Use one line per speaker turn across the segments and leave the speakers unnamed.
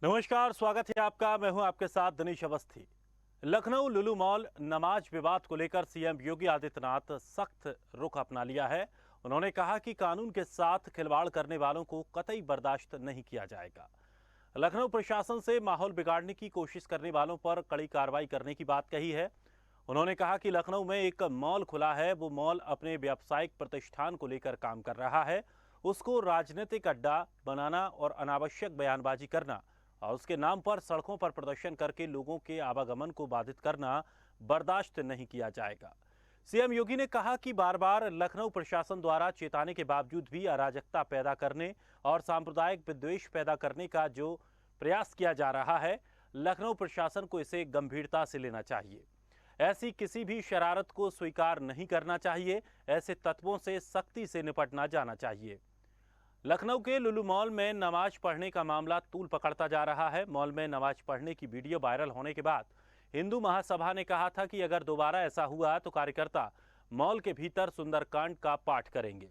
नमस्कार, स्वागत है आपका। मैं हूं आपके साथ दिनेश अवस्थी। लखनऊ लुलु मॉल नमाज विवाद को लेकर सीएम योगी आदित्यनाथ सख्त रुख अपना लिया है। उन्होंने कहा कि कानून के साथ खिलवाड़ करने वालों को कतई बर्दाश्त नहीं किया जाएगा। लखनऊ प्रशासन से माहौल बिगाड़ने की कोशिश करने वालों पर कड़ी कार्रवाई करने की बात कही है। उन्होंने कहा कि लखनऊ में एक मॉल खुला है, वो मॉल अपने व्यावसायिक प्रतिष्ठान को लेकर काम कर रहा है। उसको राजनीतिक अड्डा बनाना और अनावश्यक बयानबाजी करना और उसके नाम पर सड़कों पर प्रदर्शन करके लोगों के आवागमन को बाधित करना बर्दाश्त नहीं किया जाएगा। सीएम योगी ने कहा कि बार बार लखनऊ प्रशासन द्वारा चेताने के बावजूद भी अराजकता पैदा करने और सांप्रदायिक विद्वेष पैदा करने का जो प्रयास किया जा रहा है, लखनऊ प्रशासन को इसे गंभीरता से लेना चाहिए। ऐसी किसी भी शरारत को स्वीकार नहीं करना चाहिए। ऐसे तत्वों से सख्ती से निपटना जाना चाहिए। लखनऊ के लुलु मॉल में नमाज पढ़ने का मामला तूल पकड़ता जा रहा है। मॉल में नमाज पढ़ने की वीडियो वायरल होने के बाद हिंदू महासभा ने कहा था कि अगर दोबारा ऐसा हुआ तो कार्यकर्ता मॉल के भीतर सुंदरकांड का पाठ करेंगे।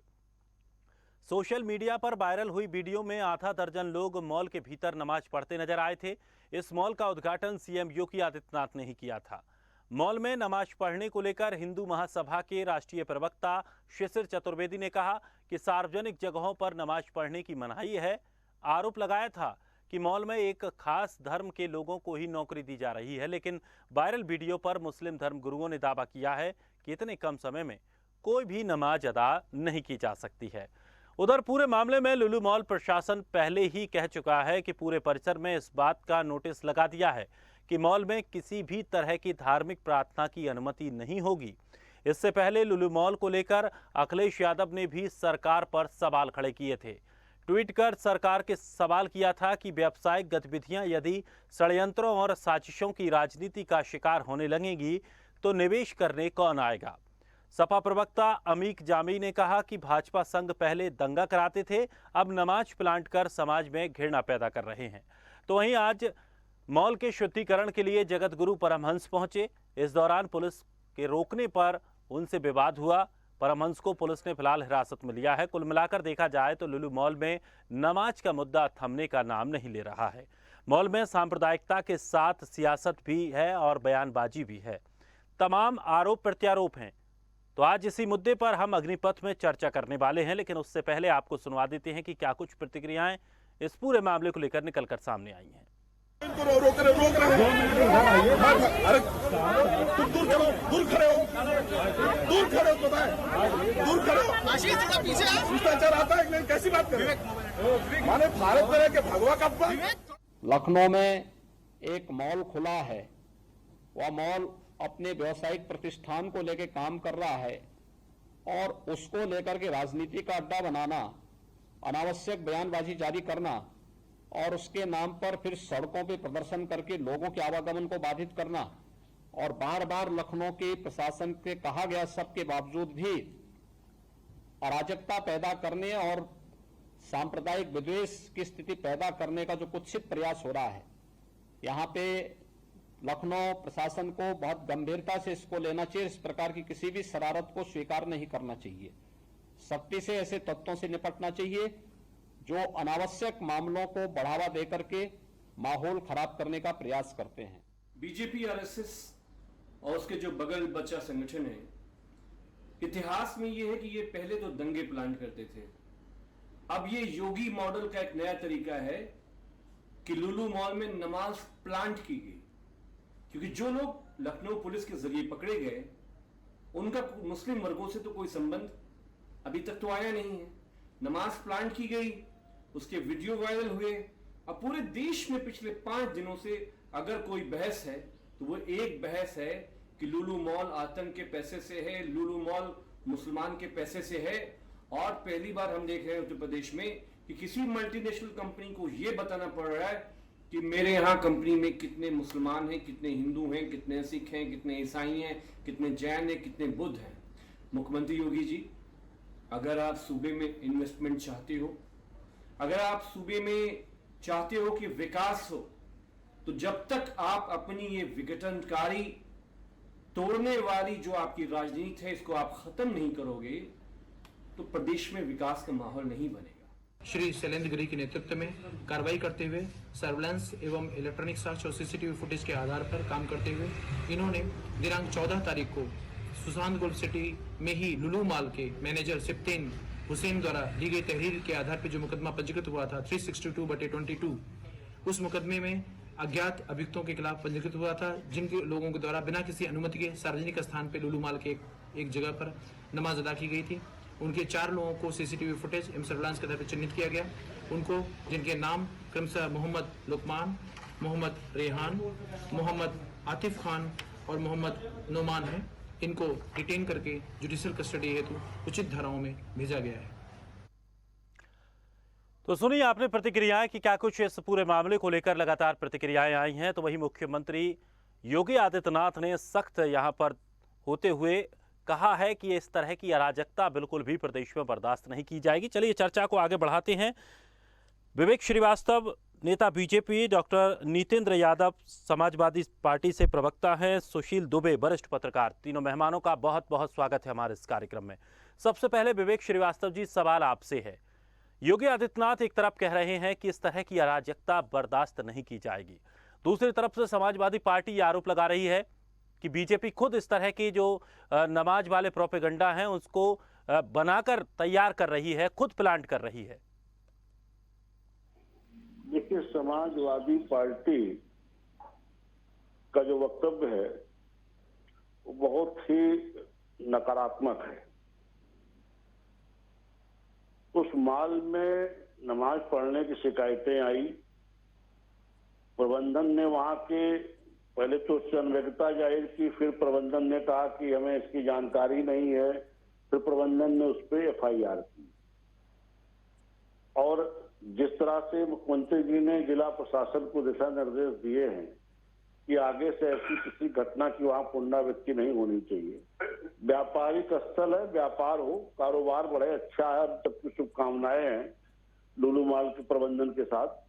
सोशल मीडिया पर वायरल हुई वीडियो में आधा दर्जन लोग मॉल के भीतर नमाज पढ़ते नजर आए थे। इस मॉल का उद्घाटन सीएम योगी आदित्यनाथ ने ही किया था। मॉल में नमाज पढ़ने को लेकर हिंदू महासभा के राष्ट्रीय प्रवक्ता शिशिर चतुर्वेदी ने कहा कि सार्वजनिक जगहों पर नमाज पढ़ने की मनाही है। आरोप लगाया था कि मॉल में एक खास धर्म के लोगों को ही नौकरी दी जा रही है, लेकिन वायरल वीडियो पर मुस्लिम धर्म गुरुओं ने दावा किया है कि इतने कम समय में कोई भी नमाज अदा नहीं की जा सकती है। उधर पूरे मामले में लुलु मॉल प्रशासन पहले ही कह चुका है कि पूरे परिसर में इस बात का नोटिस लगा दिया है कि मॉल में किसी भी तरह की धार्मिक प्रार्थना की अनुमति नहीं होगी। इससे पहले लुलु मॉल को लेकर अखिलेश यादव ने भी सरकार पर सवाल खड़े किए थे। ट्वीट कर सरकार के सवाल किया था कि व्यावसायिक गतिविधियां यदि षड्यंत्रों और साजिशों की राजनीति का शिकार होने लगेंगी तो निवेश करने कौन आएगा। सपा प्रवक्ता अमीक जामी ने कहा कि भाजपा संघ पहले दंगा कराते थे, अब नमाज प्लांट कर समाज में घृणा पैदा कर रहे हैं। तो वहीं आज मॉल के शुद्धिकरण के लिए जगत गुरु परमहंस पहुंचे। इस दौरान पुलिस के रोकने पर उनसे विवाद हुआ। परमहंस को पुलिस ने फिलहाल हिरासत में लिया है। कुल मिलाकर देखा जाए तो लुलु मॉल में नमाज का मुद्दा थमने का नाम नहीं ले रहा है। मॉल में सांप्रदायिकता के साथ सियासत भी है और बयानबाजी भी है। तमाम आरोप प्रत्यारोप हैं। तो आज इसी मुद्दे पर हम अग्निपथ में चर्चा करने वाले हैं, लेकिन उससे पहले आपको सुनवा देते हैं कि क्या कुछ प्रतिक्रियाएं इस पूरे मामले को लेकर निकलकर सामने आई हैं।
रोक रहे अरे तुम दूर खड़े हो पता है, दूर खड़े हो। आशीष थोड़ा पीछे शिष्टाचार आता है, लेकिन कैसी बात करें। माने भारत में रह के भगवा का अपमान।
लखनऊ में एक मॉल खुला है, वह मॉल अपने व्यवसायिक प्रतिष्ठान को लेकर काम कर रहा है और उसको लेकर के राजनीति का अड्डा बनाना, अनावश्यक बयानबाजी जारी करना और उसके नाम पर फिर सड़कों पे प्रदर्शन करके लोगों के आवागमन को बाधित करना और बार बार लखनऊ के प्रशासन के कहा गया सबके बावजूद भी अराजकता पैदा करने और सांप्रदायिक विद्वेष की स्थिति पैदा करने का जो कुत्सित प्रयास हो रहा है, यहाँ पे लखनऊ प्रशासन को बहुत गंभीरता से इसको लेना चाहिए। इस प्रकार की किसी भी शरारत को स्वीकार नहीं करना चाहिए। सख्ती से ऐसे तत्वों से निपटना चाहिए जो अनावश्यक मामलों को बढ़ावा देकर के माहौल खराब करने का प्रयास करते हैं।
बीजेपी, आरएसएस और उसके जो बगल बच्चा संगठन है, इतिहास में ये है कि ये पहले तो दंगे प्लान करते थे। अब ये योगी मॉडल का एक नया तरीका है कि लुलु मॉल में नमाज प्लांट की गई, क्योंकि जो लोग लखनऊ पुलिस के जरिए पकड़े गए उनका मुस्लिम वर्गों से तो कोई संबंध अभी तक तो आया नहीं है। नमाज प्लांट की गई, उसके वीडियो वायरल हुए। अब पूरे देश में पिछले 5 दिनों से अगर कोई बहस है तो वो एक बहस है कि लुलु मॉल आतंक के पैसे से है, लुलु मॉल मुसलमान के पैसे से है। और पहली बार हम देख रहे हैं उत्तर प्रदेश में कि किसी मल्टीनेशनल कंपनी को यह बताना पड़ रहा है कि मेरे यहाँ कंपनी में कितने मुसलमान हैं, कितने हिंदू हैं, कितने सिख हैं, कितने ईसाई हैं, कितने जैन हैं, कितने बुद्ध हैं। मुख्यमंत्री योगी जी, अगर आप सूबे में इन्वेस्टमेंट चाहते हो, अगर आप सूबे में चाहते हो कि विकास हो, तो जब तक आप अपनी ये विघटनकारी तोड़ने वाली जो आपकी राजनीति है इसको आप खत्म नहीं करोगे तो प्रदेश में विकास का माहौल नहीं बनेगा।
श्री शैलेंद्र गिरी के नेतृत्व में कार्रवाई करते हुए सर्वेलेंस एवं इलेक्ट्रॉनिक साक्ष्य और सीसीटीवी फुटेज के आधार पर काम करते हुए इन्होंने दिनांक 14 तारीख को सुशांत गोल्ड सिटी में ही लुलू मॉल के मैनेजर सिप्तेन हुसैन द्वारा दी गई तहरीर के आधार पर जो मुकदमा पंजीकृत हुआ था 362/22, उस मुकदमे में अज्ञात अभियुक्तों के खिलाफ पंजीकृत हुआ था, जिनके लोगों के द्वारा बिना किसी अनुमति के सार्वजनिक स्थान पर लुलू मॉल के एक जगह पर नमाज अदा की गई थी। उनके 4 लोगों को सीसीटीवी फुटेज एवं सर्विलांस के आधार पर चिन्हित किया गया। उनको, जिनके नाम क्रमशः मोहम्मद लुकमान, मोहम्मद रेहान, मोहम्मद आतिफ खान और मोहम्मद नोमान है, इनको डिटेन करके जुडिशियल कस्टडी हेतु उचित धाराओं में भेजा गया है।
तो सुनिए आपने प्रतिक्रियाएं कि क्या कुछ इस पूरे मामले को लेकर लगातार प्रतिक्रियाएं आई हैं। तो वही मुख्यमंत्री योगी आदित्यनाथ ने सख्त यहां पर होते हुए कहा है कि इस तरह की अराजकता बिल्कुल भी प्रदेश में बर्दाश्त नहीं की जाएगी। चलिए चर्चा को आगे बढ़ाते हैं। विवेक श्रीवास्तव नेता BJP, doctor Nitendra Yadav Samajwadi party से प्रवक्ता हैं, सुशील दुबे वरिष्ठ पत्रकार, तीनों मेहमानों का बहुत बहुत स्वागत है हमारे इस कार्यक्रम में। सबसे पहले विवेक श्रीवास्तव जी, सवाल आपसे है। योगी आदित्यनाथ एक तरफ कह रहे हैं कि इस तरह की अराजकता बर्दाश्त नहीं की जाएगी, दूसरी तरफ से समाजवादी पार्टी ये आरोप लगा रही है कि बीजेपी खुद इस तरह की जो नमाज वाले प्रोपेगेंडा हैं उसको बनाकर तैयार कर रही है, खुद प्लांट कर रही है।
देखिए, समाजवादी पार्टी का जो वक्तव्य है वो बहुत ही नकारात्मक है। उस माल में नमाज पढ़ने की शिकायतें आई, प्रबंधन ने वहां के पहले तो उससे अनभिज्ञता जाहिर की, फिर प्रबंधन ने कहा कि हमें इसकी जानकारी नहीं है, फिर प्रबंधन ने उस पर FIR की। और जिस तरह से मुख्यमंत्री जी ने जिला प्रशासन को दिशा निर्देश दिए हैं कि आगे से ऐसी किसी घटना की वहां पुनरावृत्ति नहीं होनी चाहिए। व्यापारिक स्थल है, व्यापार हो, कारोबार बढ़े, अच्छा है, सबकी शुभकामनाएं हैं लुलू मॉल के प्रबंधन के साथ।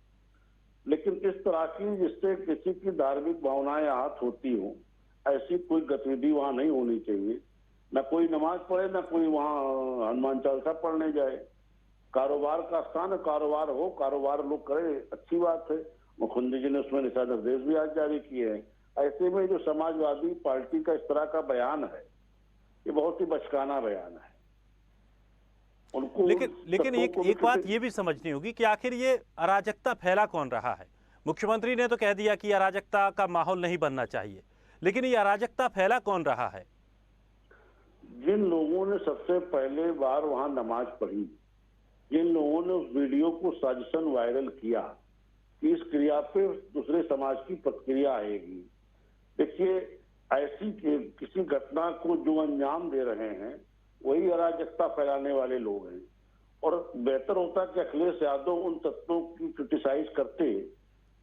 लेकिन इस तरह की जिससे किसी की धार्मिक भावनाएं आहत होती हो, ऐसी कोई गतिविधि वहां नहीं होनी चाहिए। न कोई नमाज पढ़े, न कोई वहां हनुमान चालीसा पढ़ने जाए। कारोबार का स्थान है, कारोबार हो, कारोबार लोग करें, अच्छी बात है। मुख्यमंत्री जी ने उसमें दिशा निर्देश भी आज जारी किए हैं। ऐसे में जो समाजवादी पार्टी का इस तरह का बयान है, ये बहुत ही बचकाना बयान है। उनको
लेकिन एक बात ये भी समझनी होगी कि आखिर ये अराजकता फैला कौन रहा है। मुख्यमंत्री ने तो कह दिया कि अराजकता का माहौल नहीं बनना चाहिए, लेकिन ये अराजकता फैला कौन रहा है?
जिन लोगों ने सबसे पहले बार वहां नमाज पढ़ी, जिन लोगों ने उस वीडियो को साजिशन वायरल किया कि इस क्रिया पे दूसरे समाज की प्रतिक्रिया आएगी। देखिए, ऐसी किसी घटना को जो अंजाम दे रहे हैं वही अराजकता फैलाने वाले लोग हैं। और बेहतर होता कि अखिलेश यादव उन तत्वों की क्रिटिसाइज करते,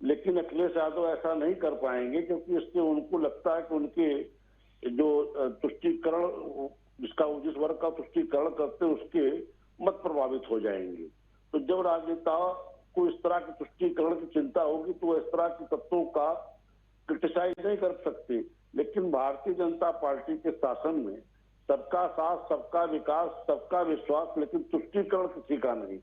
लेकिन अखिलेश यादव ऐसा नहीं कर पाएंगे क्योंकि इससे उनको लगता है कि उनके जो तुष्टीकरण, जिस वर्ग का तुष्टीकरण करते उसके मत प्रभावित हो जाएंगे। तो जब राजनेताओं को इस तरह की तुष्टीकरण की चिंता होगी तो इस तरह के तत्वों का क्रिटिसाइज नहीं कर सकते। लेकिन भारतीय जनता पार्टी के शासन में सबका साथ, सबका विकास, सबका विश्वास, लेकिन तुष्टीकरण किसी का नहीं।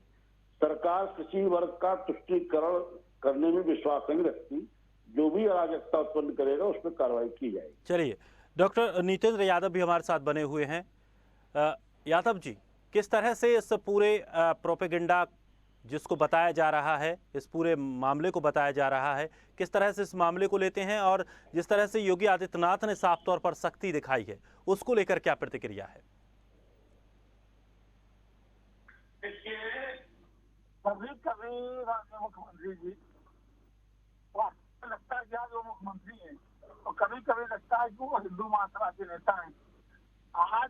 सरकार किसी वर्ग का तुष्टीकरण करने में विश्वास नहीं रखती। जो भी अराजकता उत्पन्न करेगा उस पर कार्रवाई की जाएगी।
चलिए, डॉक्टर नीतेंद्र यादव भी हमारे साथ बने हुए हैं। यादव जी, किस तरह से इस पूरे प्रोपेगेंडा जिसको बताया जा रहा है, इस पूरे मामले को बताया जा रहा है, किस तरह से इस मामले को लेते हैं, और जिस तरह से योगी आदित्यनाथ ने साफ तौर पर सख्ती दिखाई है, उसको लेकर क्या प्रतिक्रिया है?
कभी कभी राज्य मुख्यमंत्री जी लगता है कि आज वो मुख्यमंत्री हैं, और कभी कभी लगता है कि वो हिंदू महासभा के नेता हैं। आज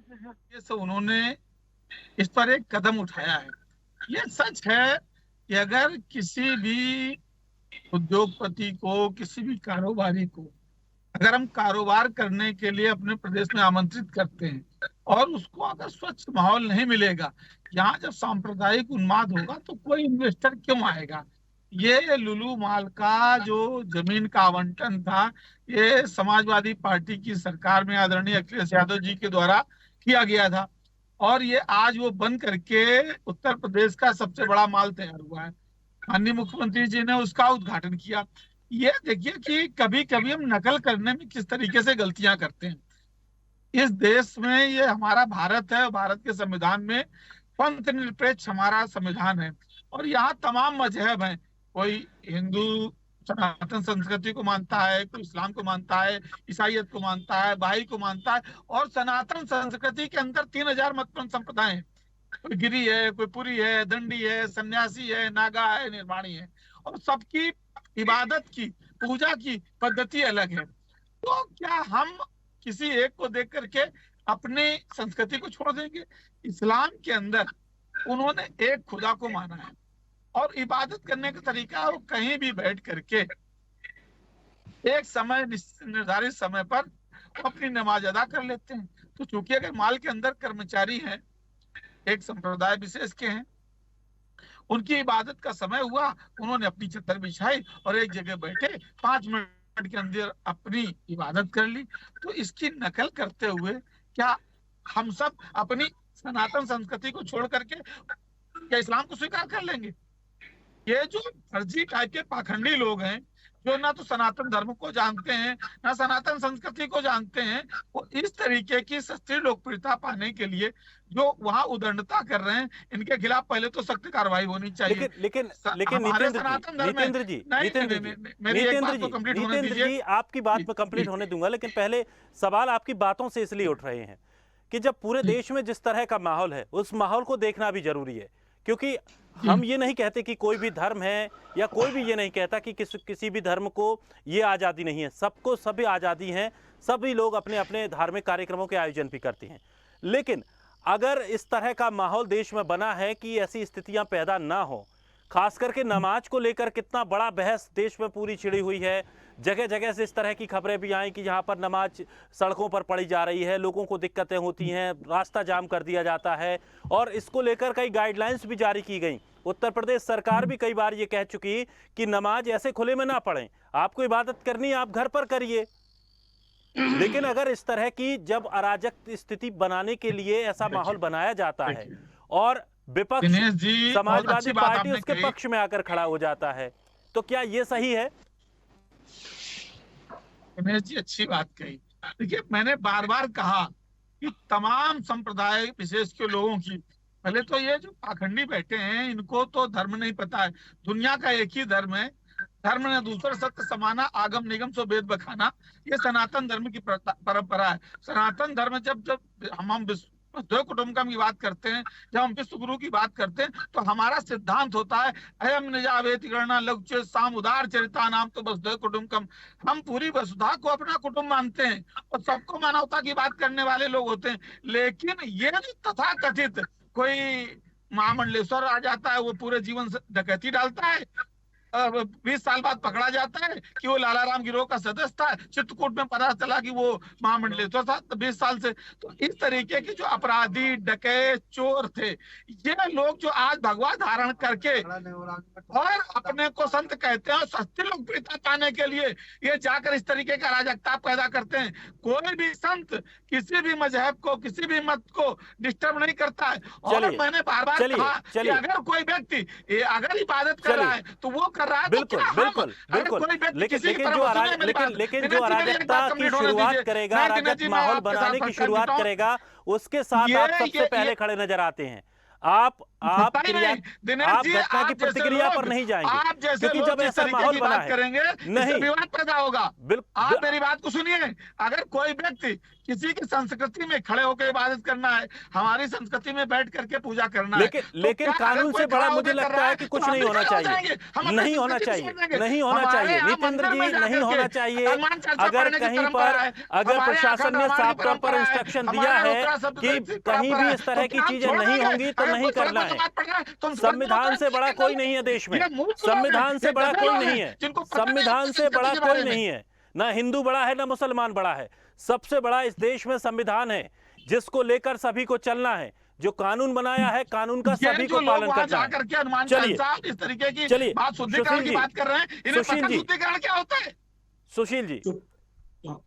जिस उन्होंने इस पर एक कदम उठाया है, ये सच है कि अगर किसी भी उद्योगपति को, किसी भी कारोबारी को अगर हम कारोबार करने के लिए अपने प्रदेश में आमंत्रित करते हैं और उसको अगर स्वच्छ माहौल नहीं मिलेगा, यहाँ जब सांप्रदायिक उन्माद होगा तो कोई इन्वेस्टर क्यों आएगा। ये लुलू मॉल का जो जमीन का आवंटन था, ये समाजवादी पार्टी की सरकार में आदरणीय अखिलेश यादव जी के द्वारा किया गया था। और ये आज वो बन करके उत्तर प्रदेश का सबसे बड़ा माल तैयार हुआ है। माननीय मुख्यमंत्री जी ने उसका उद्घाटन किया। ये देखिए कि कभी कभी हम नकल करने में किस तरीके से गलतियां करते हैं। इस देश में, ये हमारा भारत है, भारत के संविधान में पंथ निरपेक्ष हमारा संविधान है और यहाँ तमाम मजहब हैं। कोई हिंदू सनातन संस्कृति को मानता है, कोई इस्लाम को मानता है, ईसाईयत को मानता है, बहाई को मानता है और सनातन संस्कृति के अंदर 3000 मत संप्रदाय हैं। कोई गिरी है, कोई पुरी है, दंडी है, सन्यासी है, नागा है, निर्वाणी है और सबकी इबादत की, पूजा की पद्धति अलग है। तो क्या हम किसी एक को देख करके अपनी संस्कृति को छोड़ देंगे? इस्लाम के अंदर उन्होंने एक खुदा को माना है और इबादत करने का तरीका वो कहीं भी बैठ करके एक समय निर्धारित समय पर अपनी नमाज अदा कर लेते हैं। तो चूंकि अगर माल के अंदर कर्मचारी हैं, एक संप्रदाय विशेष के हैं, उनकी इबादत का समय हुआ, उन्होंने अपनी चद्दर बिछाई और एक जगह बैठे 5 मिनट के अंदर अपनी इबादत कर ली। तो इसकी नकल करते हुए क्या हम सब अपनी सनातन संस्कृति को छोड़ करके क्या इस्लाम को स्वीकार कर लेंगे? ये जो फर्जी टाइप के पाखंडी लोग हैं, जो ना तो सनातन धर्म को जानते हैं, ना सनातन संस्कृति को जानते हैं, वो इस तरीके की सस्ती लोकप्रियता पाने के लिए जो वहां उदंडता कर रहे हैं, इनके खिलाफ पहले तो सख्त कार्रवाई होनी चाहिए।
लेकिन नीतेंद्र जी, आपकी बात में कंप्लीट होने दूंगा, लेकिन पहले सवाल आपकी बातों से इसलिए उठ रहे हैं कि जब पूरे देश में जिस तरह का माहौल है, उस माहौल को देखना भी जरूरी है। क्योंकि हम ये नहीं कहते कि कोई भी धर्म है, या कोई भी ये नहीं कहता कि किसी भी धर्म को ये आज़ादी नहीं है। सबको सभी आज़ादी है, सभी लोग अपने अपने धार्मिक कार्यक्रमों के आयोजन भी करते हैं। लेकिन अगर इस तरह का माहौल देश में बना है कि ऐसी स्थितियां पैदा ना हो, खास करके नमाज को लेकर कितना बड़ा बहस देश में पूरी छिड़ी हुई है। जगह जगह से इस तरह की खबरें भी आई कि यहाँ पर नमाज सड़कों पर पढ़ी जा रही है, लोगों को दिक्कतें होती हैं, रास्ता जाम कर दिया जाता है और इसको लेकर कई गाइडलाइंस भी जारी की गई। उत्तर प्रदेश सरकार भी कई बार ये कह चुकी कि नमाज ऐसे खुले में ना पढ़ें, आपको इबादत करनी है आप घर पर करिए। लेकिन अगर इस तरह की जब अराजक स्थिति बनाने के लिए ऐसा माहौल बनाया जाता है और विपक्ष समाजवादी पार्टी उसके पक्ष में आकर खड़ा हो जाता है, तो क्या ये सही है?
दिनेश जी, अच्छी बात कही। देखिए, मैंने बार बार कहा कि तमाम संप्रदाय विशेष के लोगों की, पहले तो ये जो पाखंडी बैठे हैं, इनको तो धर्म नहीं पता है। दुनिया का एक ही धर्म है, धर्म ने दूसरा सत्य समाना, आगम निगम सो वेद बखाना। ये सनातन धर्म की परंपरा है। सनातन धर्म जब हम द्वैत कुटुंबकम की बात करते हैं, जब हम विश्व गुरु की बात करते हैं, तो हमारा सिद्धांत होता है अयम निजावेति गणना लघु साम उदार चरिता नाम तो वसुधैव कुटुंबकम। हम पूरी वसुधा को अपना कुटुंब मानते हैं और सबको मानवता की बात करने वाले लोग होते हैं। लेकिन ये जो तथा कथित कोई महामंडलेश्वर आ जाता है, वो पूरे जीवन से डकैती डालता है, 20 साल बाद पकड़ा जाता है कि वो लालाराम गिरोह का सदस्य था, चित्रकूट में पता चला कि वो महामंडलेश्वर था 20 साल से। तो इस तरीके के जो अपराधी, डकैत, चोर थे, ये लोग जो आज भगवा धारण करके और अपने को संत कहते हैं और सस्ती लोकप्रियता पाने के लिए ये जाकर इस तरीके का अराजकता पैदा करते हैं। कोई भी संत किसी भी मजहब को, किसी भी मत को डिस्टर्ब नहीं करता है। और मैंने बार बार कहा कि अगर कोई व्यक्ति अगर इबादत कर रहा है तो वो कर रहा है।
बिल्कुल बिल्कुल बिल्कुल। लेकिन जो अराजकता की शुरुआत करेगा, अराजक माहौल बनाने की शुरुआत करेगा, उसके साथ आप सबसे पहले खड़े नजर आते हैं। आप घटना की प्रतिक्रिया पर नहीं जाएंगे, क्योंकि जब ऐसा माहौल बना है नहीं
विवाद पैदा होगा। आप मेरी बात को सुनिए। अगर कोई व्यक्ति किसी की संस्कृति में खड़े होकर इबादत करना है, हमारी संस्कृति में बैठ करके पूजा करना है,
लेकिन कानून से बड़ा मुझे लगता है कि कुछ नहीं होना चाहिए, नहीं होना चाहिए, नहीं होना चाहिए नीतेंद्र जी, नहीं होना चाहिए। अगर कहीं पर, अगर प्रशासन ने साफ तौर पर इंस्ट्रक्शन दिया है कि कहीं भी इस तरह की चीजें नहीं होंगी तो नहीं करना है। संविधान से बड़ा कोई नहीं है देश में, संविधान से बड़ा कोई नहीं है, संविधान से बड़ा कोई नहीं है। ना हिंदू बड़ा है, ना मुसलमान बड़ा है, सबसे बड़ा इस देश में संविधान है, जिसको लेकर सभी को चलना है। जो कानून बनाया है, कानून का सभी को पालन करना है। चलिए,
इस तरीके की
चलिए
शुद्धिकरण की बात कर रहे हैं, इन्हें पता शुद्धिकरण क्या होता है?
सुशील जी,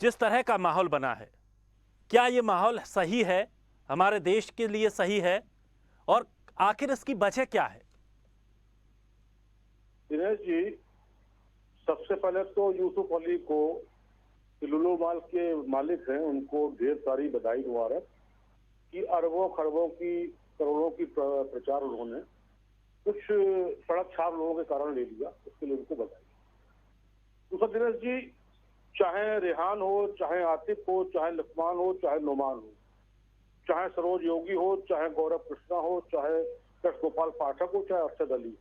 जिस तरह का माहौल बना है, क्या ये माहौल सही है? हमारे देश के लिए सही है, और आखिर इसकी वजह क्या है?
दिनेश जी, सबसे पहले तो यूसुफ अली को, लुलु मॉल के मालिक हैं, उनको ढेर सारी बधाई मुबारक कि अरबों खरबों की करोड़ों की प्रचार उन्होंने कुछ सड़क छाप लोगों के कारण ले लिया, उसके लिए उनको बधाई। दूसरा दिनेश जी, चाहे रेहान हो, चाहे आतिफ हो, चाहे लक्ष्मण हो, चाहे नोमान हो, चाहे सरोज योगी हो, चाहे गौरव कृष्णा हो, चाहे कृष्ण गोपाल पाठक हो, चाहे अरशद अली हो,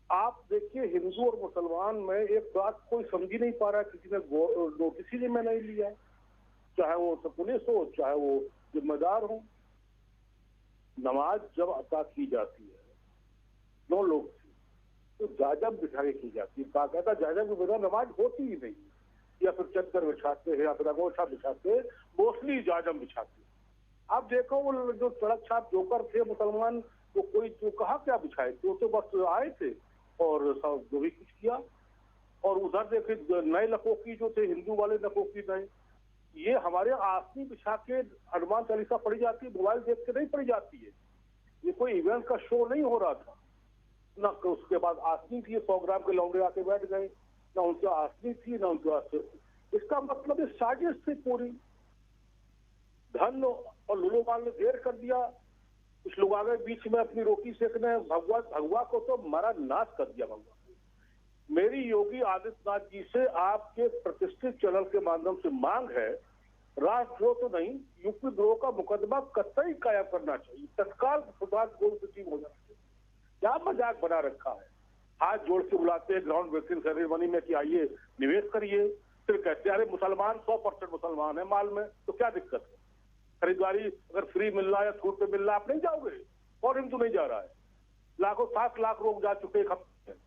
आप देखिए हिंदू और मुसलमान में एक बात कोई समझ ही नहीं पा रहा है, किसी ने नोटिस ही में नहीं लिया, चाहे वो पुलिस हो, चाहे वो जिम्मेदार हो। नमाज जब अदा की जाती है 9 लोग से, तो जाजम बिठा के की जाती है, बाकायदा जाजम के बिना नमाज होती ही नहीं, या फिर चद्दर बिछाते हैं या फिर अंगोछा बिछाते, मोस्टली जाजम बिछाते। आप देखो वो जो सड़क छाप जोकर थे मुसलमान, वो कोई जो कहा क्या बिछाए थे, वो तो बस आए थे और सब जो भी कुछ किया। और उधर देखे नए लकोकी जो थे, हिंदू वाले लकोकी नए, ये हमारे आसनी बिछा के हनुमान चालीसा पढ़ी जाती है, मोबाइल देख के नहीं पढ़ी जाती है। ये कोई इवेंट का शो नहीं हो रहा था ना, उसके बाद आसनी थी, 100 ग्राम के लौंडे आके बैठ गए, ना उनकी आसनी थी ना उनका। इसका मतलब ये साजिश थी पूरी। धन और लुलु मॉल ने देर कर दिया, कुछ लोग आ गए बीच में अपनी रोटी सेकने, भगवा को तो मारा नाश कर दिया। भगवा मेरी योगी आदित्यनाथ जी से आपके प्रतिष्ठित चैनल के माध्यम से मांग है, राष्ट्रद्रोह तो नहीं, यूपी द्रोह का मुकदमा कतई कायम करना चाहिए, तत्काल सुधार गोल्ड की टीम हो जाना चाहिए। क्या मजाक बना रखा है, हाथ जोड़ के बुलाते हैं ग्राउंड ब्रेकिंग सेरेमनी में कि आइए निवेश करिए, फिर कहते हैं अरे मुसलमान 100% मुसलमान है माल में, तो क्या दिक्कत है, खरीदारी अगर फ्री मिल रहा है या छूट पे मिल रहा है आप नहीं जाओगे, और हिंदू नहीं जा रहा है, लाखों 7 लाख लोग जा चुके एक हफ्ते में।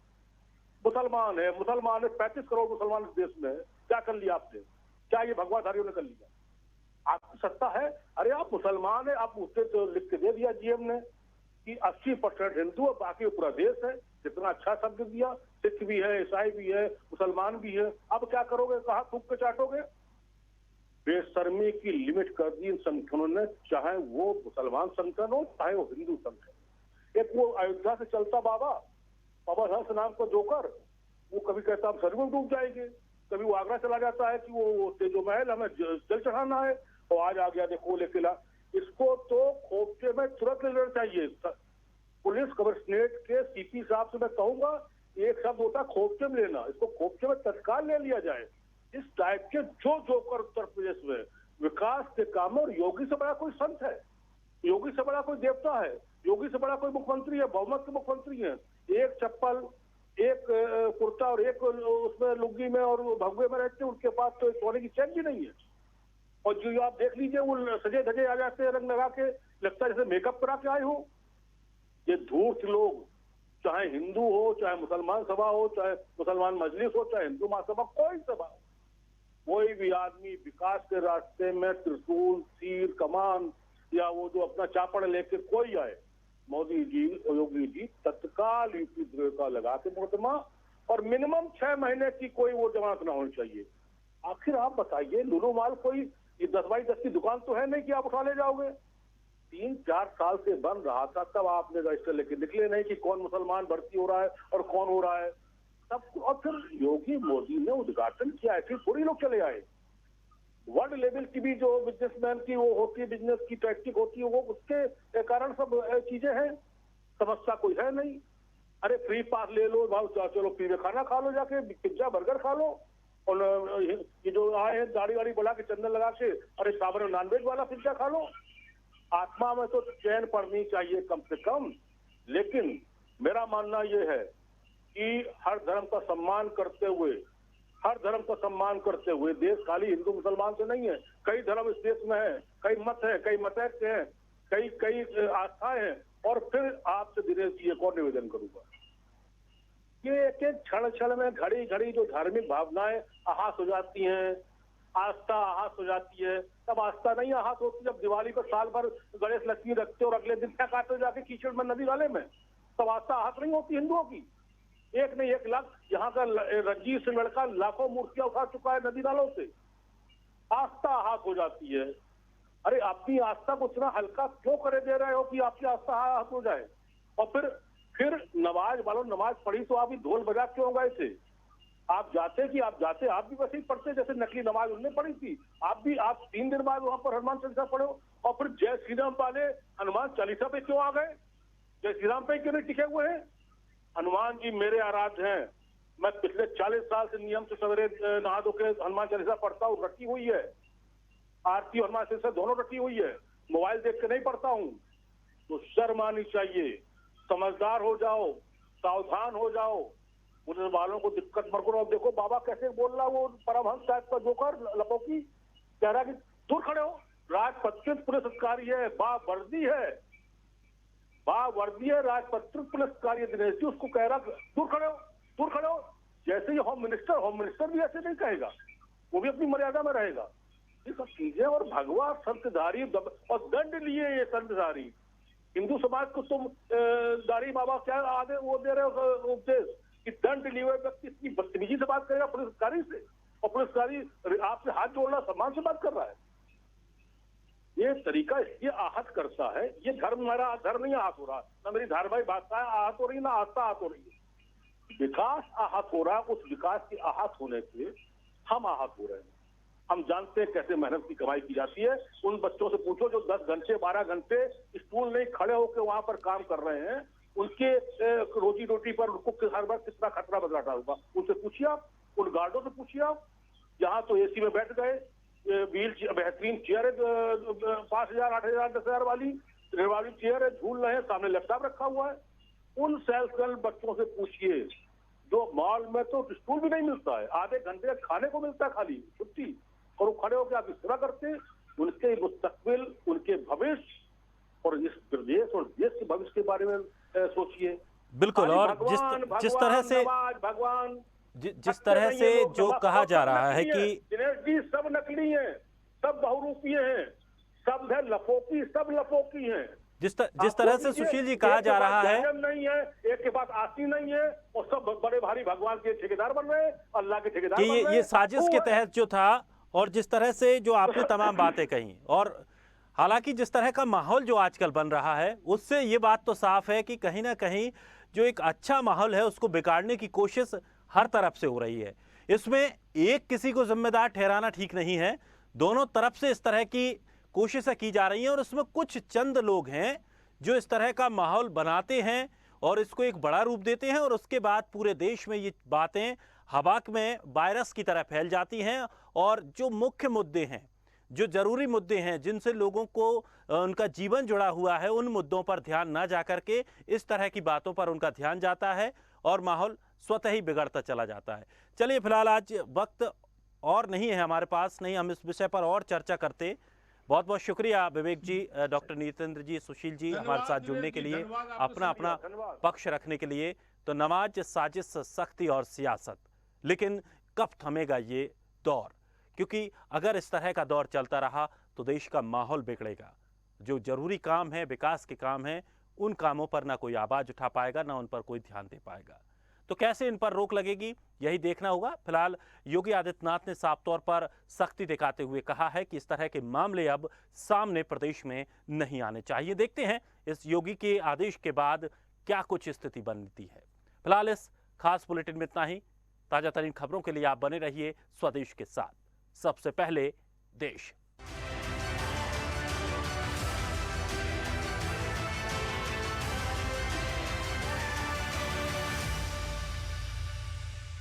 मुसलमान है 35 करोड़ मुसलमान इस देश में, क्या कर लिया आपने, क्या ये भगवाधारियों ने कर लिया? आपकी सत्ता है, अरे आप मुसलमान है, आप उससे तो लिख के दे दिया जीएम ने कि 80% हिंदू और बाकी पूरा देश है, कितना अच्छा शब्द दिया, सिख भी है, ईसाई भी है, मुसलमान भी है, अब क्या करोगे, कहाँ थूक के चाटोगे? बेशर्मी की लिमिट कर दी इन संगठनों ने, चाहे वो मुसलमान संगठन हो चाहे वो हिंदू संगठन। एक वो अयोध्या से चलता बाबा पवन हंस नाम को जोकर, वो कभी कहता हम सर में डूब जाएंगे, कभी वो आगरा चला जाता है कि वो तेजो महल हमें जल चढ़ाना है, और आज आ गया देखो लेके ला। इसको तो खोपचे में तुरंत ले लेना चाहिए। पुलिस कमिश्नरेट के सीपी साहब से मैं कहूंगा, एक शब्द होता है खोपचे में लेना, इसको खोपचे में तत्काल ले लिया जाए। इस टाइप के जो जोकर उत्तर प्रदेश में विकास के काम, और योगी से बड़ा कोई संत है, योगी से बड़ा कोई देवता है, योगी से बड़ा कोई मुख्यमंत्री है, बहुमत के मुख्यमंत्री है। एक चप्पल, एक कुर्ता और एक उसमें लुंगी में और भगवे में रहते हैं, उनके पास तो सोने की चैन भी नहीं है। और जो आप देख लीजिए वो सजे धजे आ जाते हैं रंग लगा के, लगता है जैसे मेकअप करा के आए हो। ये धूर्त लोग, चाहे हिंदू हो, चाहे मुसलमान सभा हो, चाहे मुसलमान मजलिस हो, चाहे हिंदू महासभा, कोई सभा हो, कोई भी आदमी विकास के रास्ते में त्रिशूल, तीर, कमान या वो जो अपना चापड़ लेके कोई आए, मोदी जी और योगी जी तत्काल यूपी द्रोह का लगा के मुकदमा, और मिनिमम 6 महीने की कोई वो जमानत ना होनी चाहिए। आखिर आप बताइए, लुलु मॉल कोई ये 10 बाई 10 की दुकान तो है नहीं कि आप उठा ले जाओगे। 3-4 साल से बन रहा था, तब आपने रजिस्टर लेके निकले नहीं कि कौन मुसलमान भर्ती हो रहा है और कौन हो रहा है सब। और फिर योगी मोदी ने उद्घाटन किया, ऐसे थोड़ी लोग चले आए। वर्ल्ड लेवल की भी जो बिजनेसमैन की वो होती है, बिजनेस की टैक्टिक होती है, वो उसके कारण सब चीजें हैं, समस्या कोई है नहीं। अरे फ्री पास ले लो भाव, चलो फ्री में खाना खा लो, जाके पिज्जा बर्गर खा लो, और ये जो आए हैं दाढ़ी वाड़ी बढ़ा के चंदन लगा के, अरे साबर में नॉनवेज वाला पिज्जा खा लो। आत्मा में तो चैन पड़नी चाहिए कम से कम। लेकिन मेरा मानना ये है कि हर धर्म का सम्मान करते हुए, हर धर्म का सम्मान करते हुए, देश खाली हिंदू मुसलमान से नहीं है, कई धर्म इस देश में है, कई मत है, कई मतैक्य हैं, कई आस्थाएं हैं। और फिर आपसे दिनेश जी एक और निवेदन करूंगा, ये एक एक क्षण में घड़ी घड़ी जो धार्मिक भावनाएं आहत हो जाती हैं, आस्था आहत हो जाती है। तब आस्था नहीं आहत होती जब दिवाली पर साल भर गणेश लक्ष्मी रखते और अगले दिन क्या काटते जाके कीचड़ में नदी नाले में, तब आस्था आहत नहीं होती हिंदुओं की। एक नहीं 1 लाख यहाँ का रंजीत सिंह लड़का लाखों मूर्तियां उठा चुका है नदी नालों से, आस्था आहत हो जाती है। अरे अपनी आस्था को इतना हल्का क्यों करे दे रहे हो कि आपकी आस्था आहत हो जाए? और फिर नमाज वालों नमाज पढ़ी तो आप ही ढोल बजा क्यों गए थे? आप जाते आप भी वैसे ही पढ़ते जैसे नकली नमाज उन्होंने पढ़ी थी। आप 3 दिन बाद वहां पर हनुमान चालीसा पढ़ो और फिर जय श्री राम वाले हनुमान चालीसा पे क्यों आ गए? जय श्री राम पे क्यों नहीं टिके हुए हैं? हनुमान जी मेरे आराध्य हैं। मैं पिछले 40 साल से नियम से सवेरे नहा धो के हनुमान चालीसा पढ़ता हूँ, रटी हुई है। आरती और हनुमान चालीसा दोनों रटी हुई है। मोबाइल देख के नहीं पढ़ता हूँ। तो शर्म आनी चाहिए, समझदार हो जाओ, सावधान हो जाओ। पुलिस वालों को दिक्कत मत करो। देखो बाबा कैसे बोल रहा, वो परमहंस टाइप का जोकर लपोकी कह रहा कि दूर खड़े हो। राजपत्रित पुलिस अधिकारी है, बावर्दी है, राजपत्रित पुलिस अधिकारी दिनेश जी, उसको कह रहा दूर खड़े हो। जैसे ही होम मिनिस्टर भी ऐसे नहीं कहेगा, वो भी अपनी मर्यादा में रहेगा। ये सब चीजें और भगवा संतधारी और दंड लिए ये संतधारी हिंदू समाज को तुम दारी बाबा क्या आगे वो दे रहे हो उपदेश कि दंड लिए हुए व्यक्ति इतनी बदतमीजी से बात करेगा पुलिस अधिकारी से, और पुलिस अधिकारी आपसे हाथ जोड़ना सम्मान से बात कर रहा है। ये तरीका इसलिए आहत करता है। ये मेरा धर्म नहीं आहत हो रहा, ना मेरी धारावाहिक भाषा आहत हो रही, ना आस्था आहत हो रही है। विकास आहत हो रहा है। उस विकास के आहत होने से हम आहत हो रहे हैं। हम जानते हैं कैसे मेहनत की कमाई की जाती है। उन बच्चों से पूछो जो 10 घंटे 12 घंटे स्कूल नहीं खड़े होकर वहां पर काम कर रहे हैं, उनके रोजी रोटी पर उनको हर बार कितना खतरा बदलाता होगा। उनसे पूछिए आप, उन गार्डों से पूछिए आप। यहाँ तो एसी में बैठ गए, बेहतरीन चेयर है 5,000 8,000 10,000 वाली चेयर है, झूल रहे हैं, सामने लैपटॉप रखा हुआ है। उन सेल्फ गर्ल बच्चों से पूछिए जो मॉल में तो स्कूल भी नहीं मिलता है, आधे घंटे खाने को मिलता है खाली छुट्टी, और वो खड़े होकर आपकी सेवा करते हैं। उनके मुस्तकबिल, उनके भविष्य और इस प्रदेश और देश के भविष्य के बारे में सोचिए।
बिल्कुल। और जिस तरह से
भगवान
जिस तरह से जो कहा जा रहा है कि
दिनेश जी सब नकली हैं, सब बहुरूपीय हैं, सब है लपोकी, सब लपोकी हैं।
जिस तरह से सुशील जी कहा जा रहा है
नहीं है, एक के पास आस्ती नहीं है, और सब बड़े भारी भगवान के ठेकेदार बन रहे हैं, अल्लाह के ठेकेदार बन रहे हैं।
ये साजिश के तहत जो था, और जिस तरह से जो आपने तमाम बातें कही, और हालांकि जिस तरह का माहौल जो आजकल बन रहा है, उससे ये बात तो साफ है कि कहीं ना कहीं जो एक अच्छा माहौल है उसको बिगाड़ने की कोशिश हर तरफ से हो रही है। इसमें एक किसी को जिम्मेदार ठहराना ठीक नहीं है। दोनों तरफ से इस तरह की कोशिशें की जा रही हैं, और इसमें कुछ चंद लोग हैं जो इस तरह का माहौल बनाते हैं और इसको एक बड़ा रूप देते हैं, और उसके बाद पूरे देश में ये बातें हवा में वायरस की तरह फैल जाती हैं। और जो मुख्य मुद्दे हैं, जो जरूरी मुद्दे हैं, जिनसे लोगों को उनका जीवन जुड़ा हुआ है, उन मुद्दों पर ध्यान ना जा करके इस तरह की बातों पर उनका ध्यान जाता है और माहौल स्वतः ही बिगड़ता चला जाता है। चलिए फिलहाल आज वक्त और नहीं है हमारे पास, नहीं हम इस विषय पर और चर्चा करते। बहुत बहुत शुक्रिया विवेक जी, डॉक्टर नीतेंद्र जी, सुशील जी हमारे साथ जुड़ने के लिए, अपना पक्ष रखने के लिए। तो नमाज, साजिश, सख्ती और सियासत, लेकिन कब थमेगा ये दौर? क्योंकि अगर इस तरह का दौर चलता रहा तो देश का माहौल बिगड़ेगा। जो जरूरी काम है, विकास के काम हैं, उन कामों पर ना कोई आवाज उठा पाएगा, ना उन पर कोई ध्यान दे पाएगा। तो कैसे इन पर रोक लगेगी, यही देखना होगा। फिलहाल योगी आदित्यनाथ ने साफ तौर पर सख्ती दिखाते हुए कहा है कि इस तरह के मामले अब सामने प्रदेश में नहीं आने चाहिए। देखते हैं इस योगी के आदेश के बाद क्या कुछ स्थिति बनती है। फिलहाल इस खास बुलेटिन में इतना ही। ताजा तरीन खबरों के लिए आप बने रहिए स्वदेश के साथ। सबसे पहले देश।